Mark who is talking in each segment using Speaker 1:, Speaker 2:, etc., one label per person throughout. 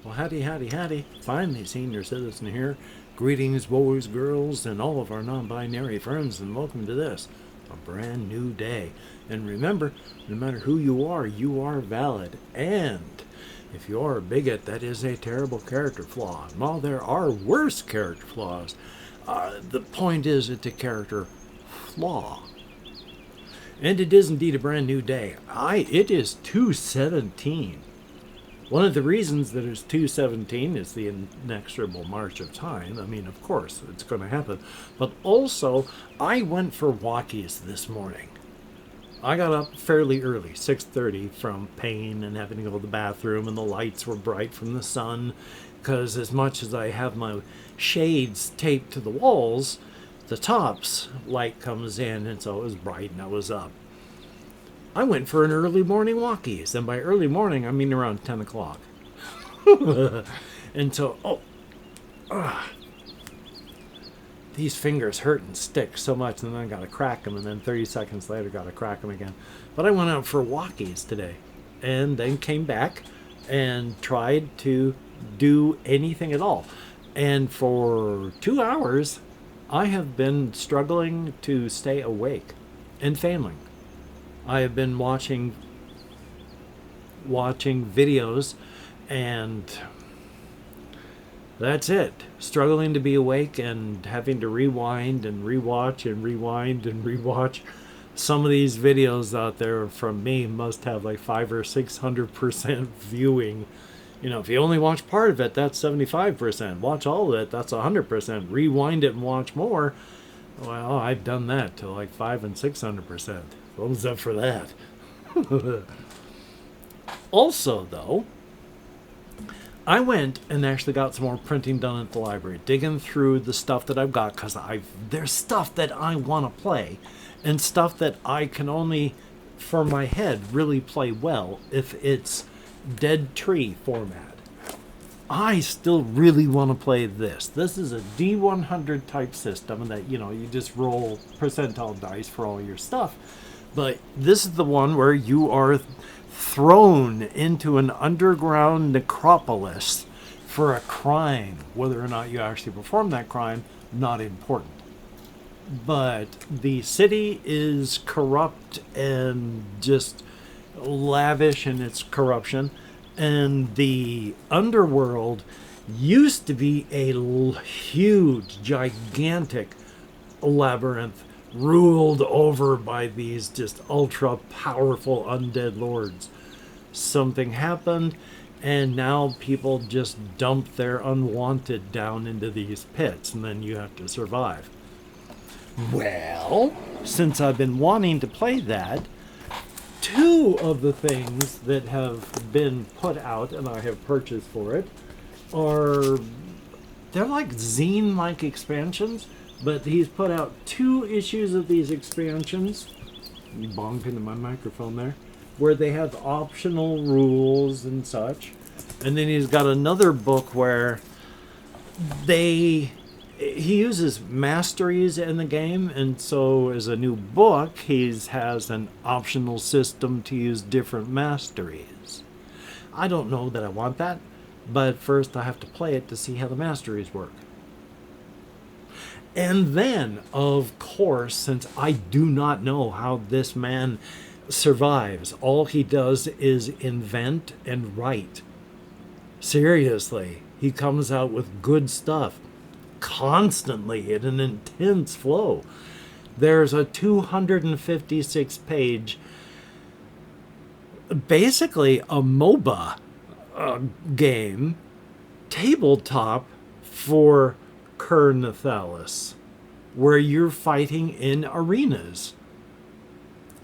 Speaker 1: Well, howdy, howdy, howdy. Finally, senior citizen here. Greetings, boys, girls, and all of our non-binary friends, and welcome to this, a brand new day. And remember, no matter who you are valid. And if you are a bigot, that is a terrible character flaw. And while there are worse character flaws, the point is it's a character flaw. And it is indeed a brand new day. It is 2/17. One of the reasons that it's 2/17 is the inexorable march of time. I mean, of course, it's going to happen. But also, I went for walkies this morning. I got up fairly early, 6:30, from pain and having to go to the bathroom, and the lights were bright from the sun, because as much as I have my shades taped to the walls, the tops light comes in, and so it was bright, and I was up. I went for an early morning walkies, and by early morning, I mean around 10 o'clock. And so, these fingers hurt and stick so much, and then I got to crack them, and then 30 seconds later, got to crack them again. But I went out for walkies today, and then came back and tried to do anything at all. And for 2 hours, I have been struggling to stay awake and failing. I have been watching videos, and that's it. Struggling to be awake and having to rewind and rewatch and rewind and rewatch. Some of these videos out there from me must have like 500 or 600% viewing. You know, if you only watch part of it, that's 75%. Watch all of it, that's 100%. Rewind it and watch more. Well, I've done that to like 500 and 600%. Thumbs up for that. Also, though, I went and actually got some more printing done at the library, digging through the stuff that I've got, because there's stuff that I want to play, and stuff that I can only, for my head, really play well if it's dead tree format. I still really want to play this. This is a D100 type system that, you just roll percentile dice for all your stuff. But this is the one where you are thrown into an underground necropolis for a crime. Whether or not you actually perform that crime, not important. But the city is corrupt and just lavish in its corruption. And the underworld used to be a huge, gigantic labyrinth ruled over by these just ultra powerful undead lords. Something happened, and now people just dump their unwanted down into these pits, and then you have to survive. Well, since I've been wanting to play that, two of the things that have been put out and I have purchased for it they're like zine-like expansions, but he's put out 2 issues of these expansions. You bonked into my microphone there, where they have optional rules and such. And then he's got another book where he uses masteries in the game, and so as a new book, he has an optional system to use different masteries. I don't know that I want that, but first I have to play it to see how the masteries work. And then, of course, since I do not know how this man survives, all he does is invent and write. Seriously, he comes out with good stuff constantly in an intense flow. There's a 256-page, basically a MOBA game, tabletop for Nethalas, where you're fighting in arenas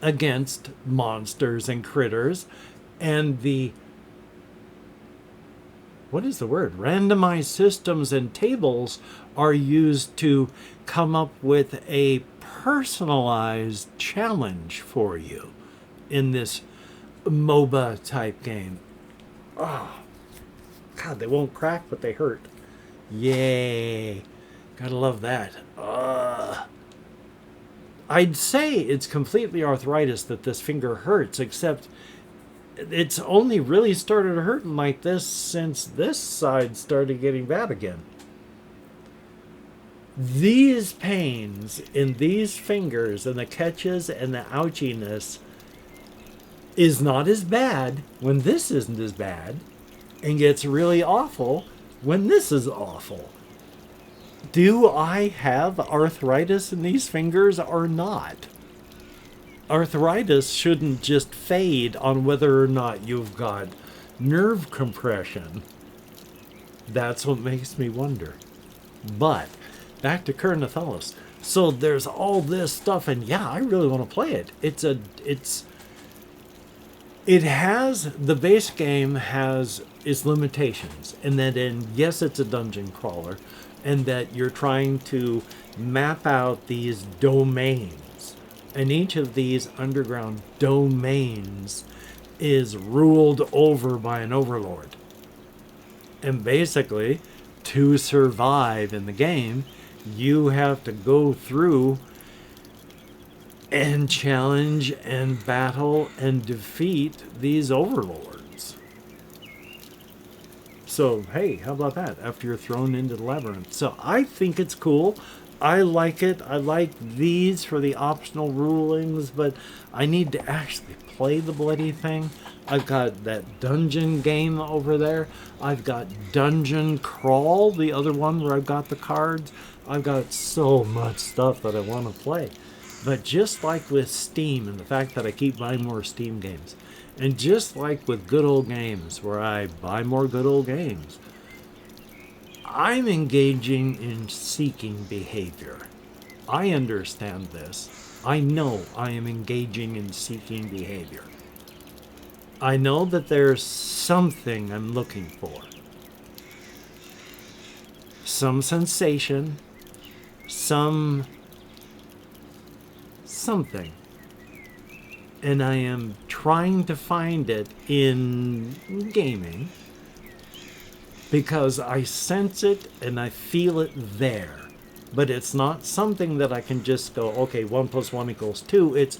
Speaker 1: against monsters and critters, and randomized systems and tables are used to come up with a personalized challenge for you in this MOBA type game. Oh, God, they won't crack, but they hurt. Yay. Gotta love that. I'd say it's completely arthritis that this finger hurts, except it's only really started hurting like this since this side started getting bad again. These pains in these fingers and the catches and the ouchiness is not as bad when this isn't as bad, and gets really awful when this is awful. Do I have arthritis in these fingers or not? Arthritis shouldn't just fade on whether or not you've got nerve compression. That's what makes me wonder. But back to Nethalas. So there's all this stuff, and yeah, I really want to play it. The base game has its limitations, and that yes, it's a dungeon crawler, and that you're trying to map out these domains, and each of these underground domains is ruled over by an overlord. And basically, to survive in the game, you have to go through and challenge and battle and defeat these overlords. So, hey, how about that? After you're thrown into the labyrinth. So, I think it's cool. I like it. I like these for the optional rulings, but I need to actually play the bloody thing. I've got that dungeon game over there. I've got Dungeon Crawl, the other one where I've got the cards. I've got so much stuff that I want to play. But just like with Steam and the fact that I keep buying more Steam games, and just like with Good Old Games, where I buy more Good Old Games, I'm engaging in seeking behavior. I understand this. I know I am engaging in seeking behavior. I know that there's something I'm looking for. Some sensation, something. And I am trying to find it in gaming because I sense it and I feel it there. But it's not something that I can just go, okay, 1 + 1 = 2. It's,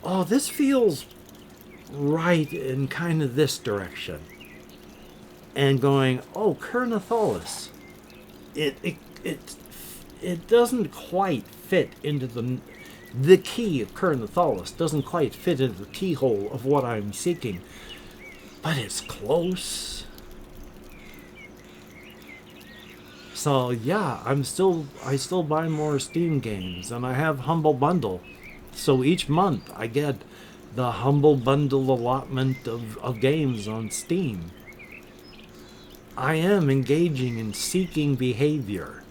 Speaker 1: oh, this feels right in kind of this direction. And going, oh, Nethalas. It doesn't quite fit into the key of Nethalas doesn't quite fit into the keyhole of what I'm seeking, but it's close. So yeah, I still buy more Steam games, and I have Humble Bundle. So each month I get the Humble Bundle allotment of games on Steam. I am engaging in seeking behavior.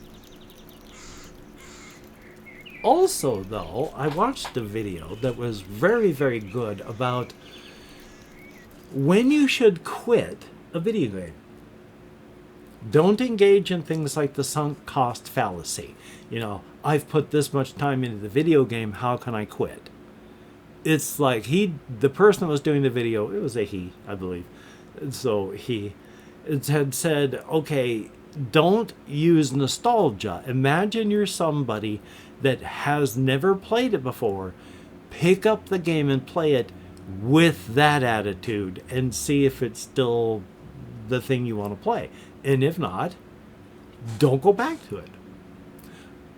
Speaker 1: Also, though, I watched a video that was very, very good about when you should quit a video game. Don't engage in things like the sunk cost fallacy. You know, I've put this much time into the video game, how can I quit? It's like the person that was doing the video, it was a he, I believe. So he had said, okay, don't use nostalgia. Imagine you're somebody that has never played it before. Pick up the game and play it with that attitude and see if it's still the thing you want to play. And if not, don't go back to it.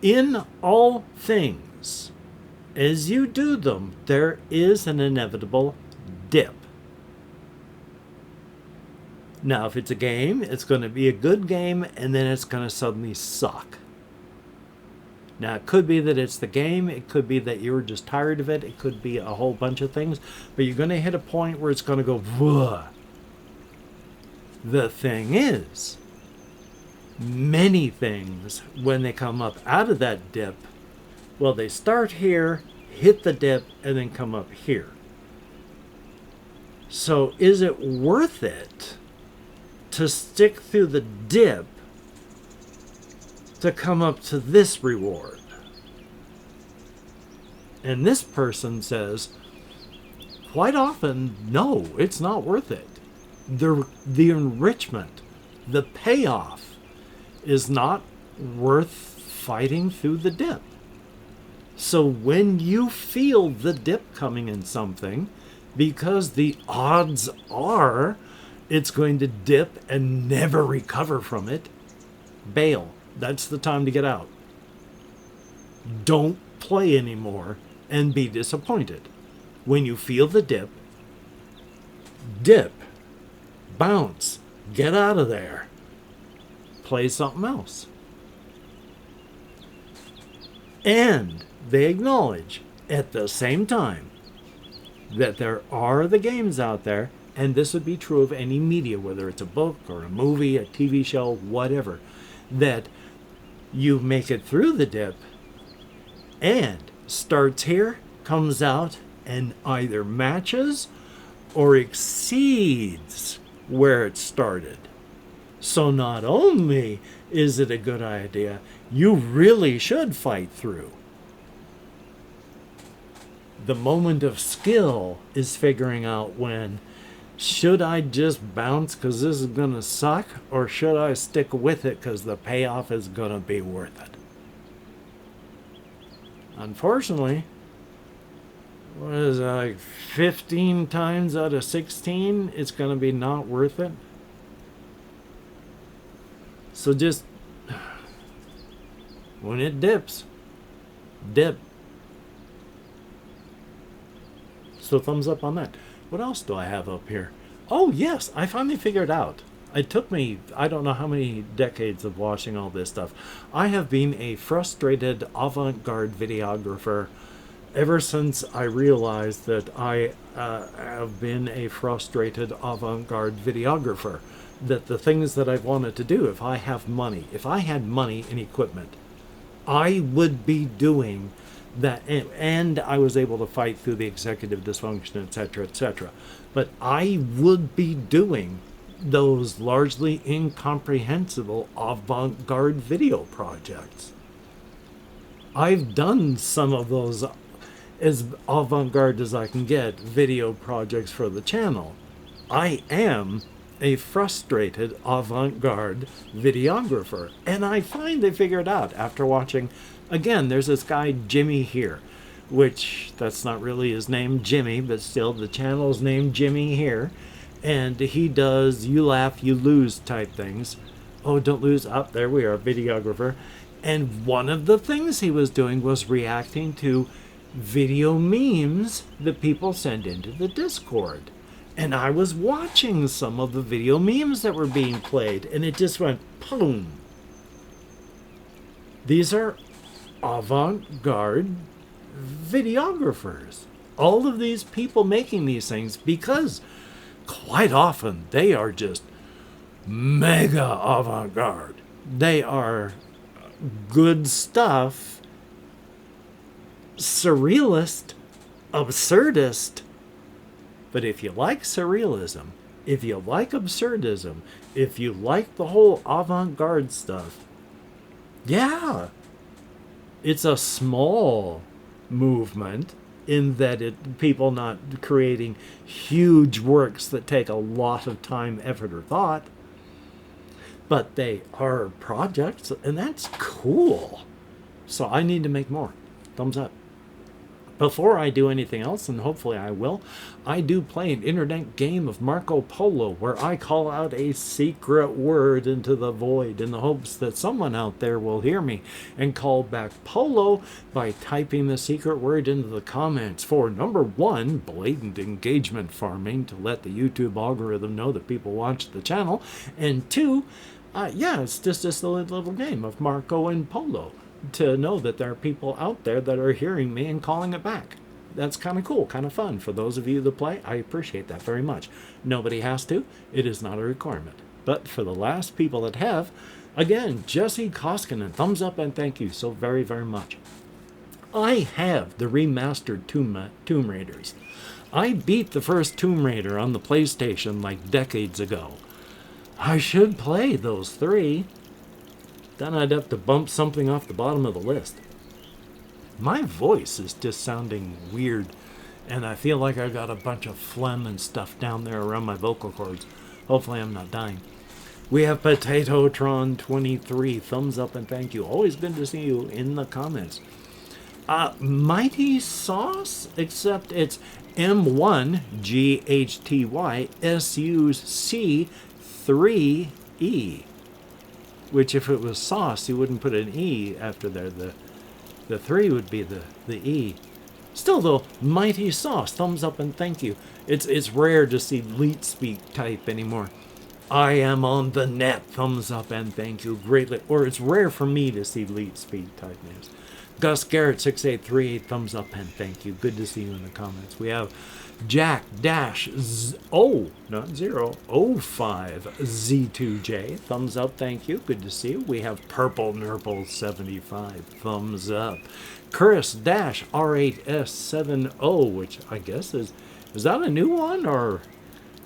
Speaker 1: In all things, as you do them, there is an inevitable dip. Now, if it's a game, it's going to be a good game, and then it's going to suddenly suck. Now, it could be that it's the game. It could be that you're just tired of it. It could be a whole bunch of things. But you're going to hit a point where it's going to go, whoa. The thing is, many things, when they come up out of that dip, well, they start here, hit the dip, and then come up here. So is it worth it to stick through the dip to come up to this reward? And this person says, quite often, no, it's not worth it. The enrichment, the payoff is not worth fighting through the dip. So when you feel the dip coming in something, because the odds are it's going to dip and never recover from it. Bail. That's the time to get out. Don't play anymore and be disappointed. When you feel the dip, bounce, get out of there, play something else. And they acknowledge at the same time that there are the games out there, and this would be true of any media, whether it's a book or a movie, a TV show, whatever, that you make it through the dip and starts here, comes out, and either matches or exceeds where it started. So not only is it a good idea, you really should fight through. The moment of skill is figuring out when, should I just bounce because this is going to suck, or should I stick with it because the payoff is going to be worth it? Unfortunately, what is it, like 15 times out of 16, it's going to be not worth it. So just, when it dips, dip. So thumbs up on that. What else do I have up here? Oh, yes, I finally figured out. It took me, I don't know how many decades of watching all this stuff. I have been a frustrated avant-garde videographer ever since I realized that I have been a frustrated avant-garde videographer. That the things that I've wanted to do, if I have money, if I had money and equipment, I would be doing that, and I was able to fight through the executive dysfunction, etc., etc. But I would be doing those largely incomprehensible avant-garde video projects. I've done some of those as avant-garde as I can get video projects for the channel. I am a frustrated avant-garde videographer, and I finally figured out after watching, again, there's this guy Jimmy here, which that's not really his name, Jimmy, but still the channel's named Jimmy here, and he does you laugh you lose type things. Oh, don't lose. Up there we are, videographer. And one of the things he was doing was reacting to video memes that people send into the Discord. And I was watching some of the video memes that were being played, and it just went boom. These are avant-garde videographers. All of these people making these things, because quite often they are just mega avant-garde. They are good stuff, surrealist, absurdist. But if you like surrealism, if you like absurdism, if you like the whole avant-garde stuff, yeah, it's a small movement in that people not creating huge works that take a lot of time, effort, or thought, but they are projects, and that's cool. So I need to make more. Thumbs up. Before I do anything else, and hopefully I will, I do play an internet game of Marco Polo where I call out a secret word into the void in the hopes that someone out there will hear me and call back Polo by typing the secret word into the comments for, number one, blatant engagement farming to let the YouTube algorithm know that people watch the channel, and two, yeah, it's just this little game of Marco and Polo, to know that there are people out there that are hearing me and calling it back. That's kind of cool, kind of fun. For those of you that play, I appreciate that very much. Nobody has to. It is not a requirement. But for the last people that have, again, Jesse Koskinen, thumbs up and thank you so very, very much. I have the remastered Tomb Raiders. I beat the first Tomb Raider on the PlayStation like decades ago. I should play those three. Then I'd have to bump something off the bottom of the list. My voice is just sounding weird, and I feel like I got a bunch of phlegm and stuff down there around my vocal cords. Hopefully I'm not dying. We have Potatotron23, thumbs up and thank you. Always good to see you in the comments. Mighty Sauce, except it's M1GHTYSUC3E, which if it was sauce, you wouldn't put an E after there. The 3 would be the E. Still though, mighty sauce, thumbs up and thank you. It's rare to see Leet Speak type anymore. I am on the net, thumbs up and thank you greatly. Or it's rare for me to see Leet Speak type names. Gus Garrett 6838, thumbs up and thank you. Good to see you in the comments. We have Jack Dash oh not 005 Z2J, thumbs up, thank you. Good to see you. We have Purple Nurple 75, thumbs up. Chris Dash R8S70, which I guess is that a new one or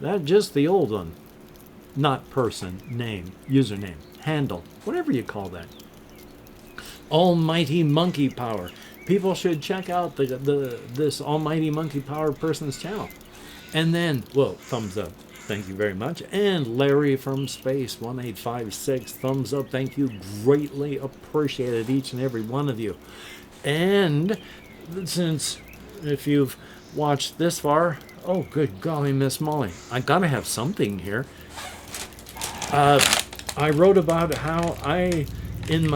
Speaker 1: that just the old one? Not person, name, username, handle, whatever you call that. Almighty Monkey Power. People should check out this Almighty Monkey Power person's channel. And then, well, thumbs up. Thank you very much. And Larry from Space 1856, thumbs up. Thank you. Greatly appreciated, each and every one of you. And since if you've watched this far, oh, good golly, Miss Molly, I gotta have something here. I wrote about how in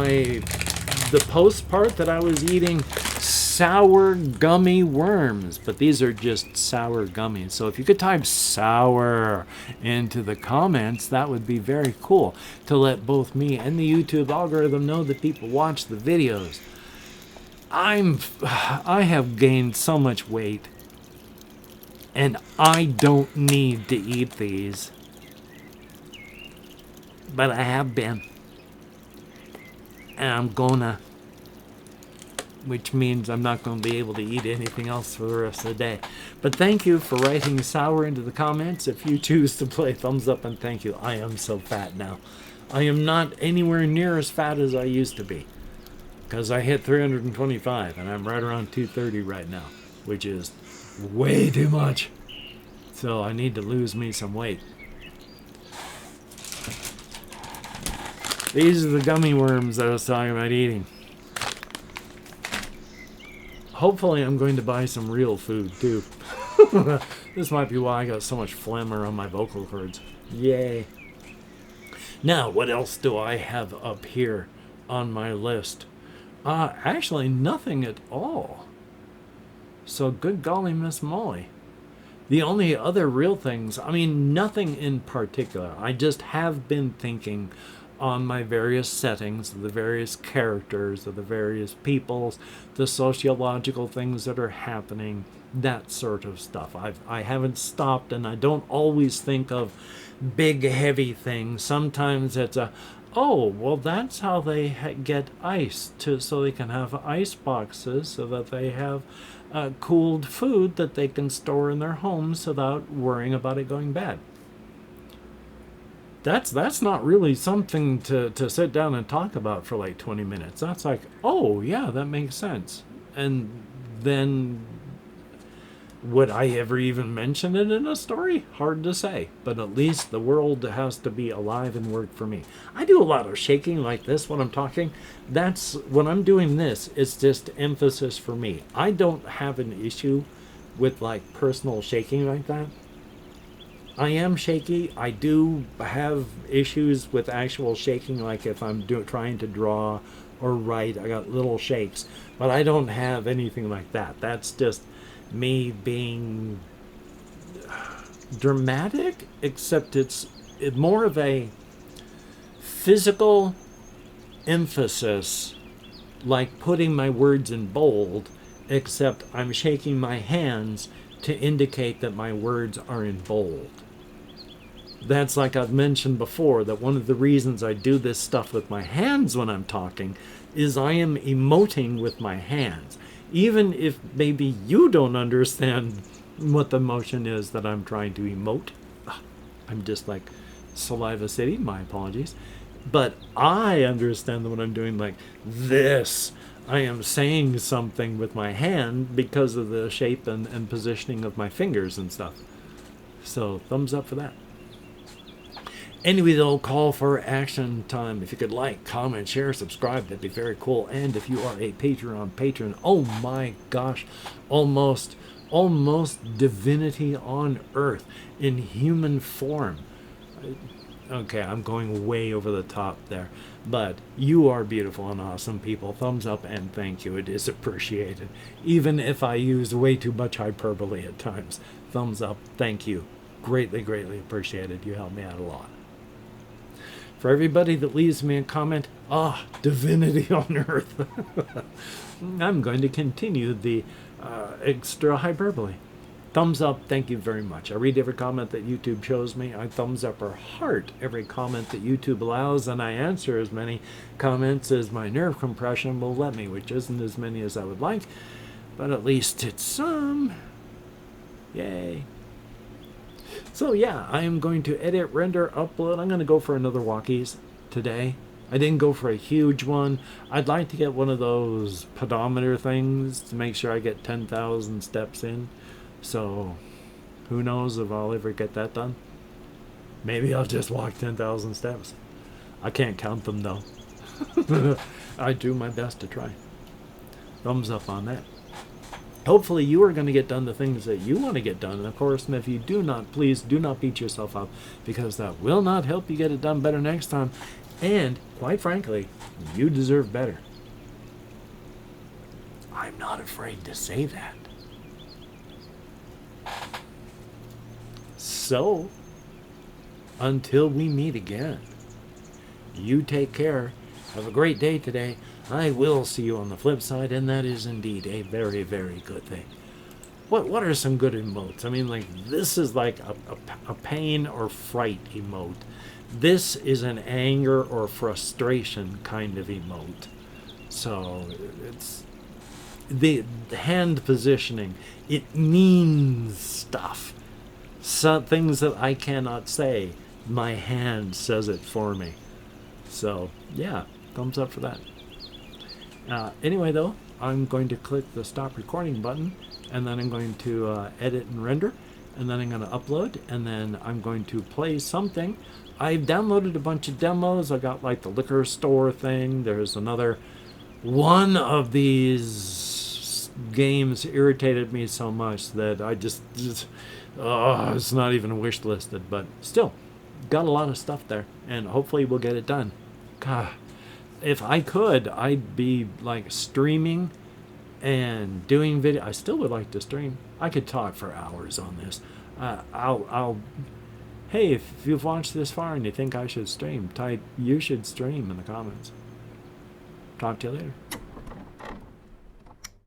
Speaker 1: the post part that I was eating sour gummy worms, but these are just sour gummies. So if you could type sour into the comments, that would be very cool to let both me and the YouTube algorithm know that people watch the videos. I have gained so much weight and I don't need to eat these. But I have been. And I'm gonna. Which means I'm not going to be able to eat anything else for the rest of the day. But thank you for writing sour into the comments. If you choose to play, thumbs up and thank you. I am so fat now. I am not anywhere near as fat as I used to be. Because I hit 325 and I'm right around 230 right now. Which is way too much. So I need to lose me some weight. These are the gummy worms that I was talking about eating. Hopefully I'm going to buy some real food too. This might be why I got so much phlegm around my vocal cords. Yay. Now, what else do I have up here on my list? Actually, nothing at all. So good golly, Miss Molly. The only other real things, I mean, nothing in particular. I just have been thinking on my various settings, the various characters of the various peoples, the sociological things that are happening, that sort of stuff. I haven't stopped, and I don't always think of big, heavy things. Sometimes it's oh, well, that's how they get ice, so they can have ice boxes, so that they have cooled food that they can store in their homes without worrying about it going bad. That's not really something to sit down and talk about for like 20 minutes. That's like, oh, yeah, that makes sense. And then would I ever even mention it in a story? Hard to say. But at least the world has to be alive and work for me. I do a lot of shaking like this when I'm talking. That's when I'm doing this, it's just emphasis for me. I don't have an issue with like personal shaking like that. I am shaky. I do have issues with actual shaking, like if I'm trying to draw or write, I got little shakes. But I don't have anything like that. That's just me being dramatic, except it's more of a physical emphasis, like putting my words in bold, except I'm shaking my hands to indicate that my words are in bold. That's like I've mentioned before, that one of the reasons I do this stuff with my hands when I'm talking is I am emoting with my hands. Even if maybe you don't understand what the motion is that I'm trying to emote. I'm just like Saliva City, my apologies. But I understand that when I'm doing like this, I am saying something with my hand because of the shape and positioning of my fingers and stuff. So thumbs up for that. Anyway, though, call for action time. If you could like, comment, share, subscribe, that'd be very cool. And if you are a Patreon patron, oh my gosh, almost almost divinity on earth in human form. Okay, I'm going way over the top there. But you are beautiful and awesome people. Thumbs up and thank you. It is appreciated. Even if I use way too much hyperbole at times. Thumbs up. Thank you. Greatly, greatly appreciated. You help me out a lot. For everybody that leaves me a comment, divinity on earth. I'm going to continue the extra hyperbole. Thumbs up, thank you very much. I read every comment that YouTube shows me. I thumbs up or heart every comment that YouTube allows, and I answer as many comments as my nerve compression will let me, which isn't as many as I would like, but at least it's some. Yay. So yeah, I am going to edit, render, upload. I'm going to go for another walkies today. I didn't go for a huge one. I'd like to get one of those pedometer things to make sure I get 10,000 steps in. So, who knows if I'll ever get that done. Maybe I'll just walk 10,000 steps. I can't count them though. I do my best to try. Thumbs up on that. Hopefully you are going to get done the things that you want to get done. And of course, if you do not, please do not beat yourself up, because that will not help you get it done better next time. And quite frankly, you deserve better. I'm not afraid to say that. So, until we meet again, you take care. Have a great day today. I will see you on the flip side, and that is indeed a very, very good thing. What are some good emotes? I mean, like, this is like a pain or fright emote. This is an anger or frustration kind of emote. So, it's the hand positioning. It means stuff. Some things that I cannot say, my hand says it for me. So, yeah, thumbs up for that. Anyway, though, I'm going to click the stop recording button, and then I'm going to edit and render, and then I'm going to upload, and then I'm going to play something. I've downloaded a bunch of demos. I got like the liquor store thing. There's another one of these games irritated me so much that I just it's not even wish listed, but still got a lot of stuff there, and hopefully we'll get it done. God, if I could, I'd be like streaming and doing video. I still would like to stream. I could talk for hours on this. Hey, if you've watched this far and you think I should stream, type "you should stream" in the comments. Talk to you later.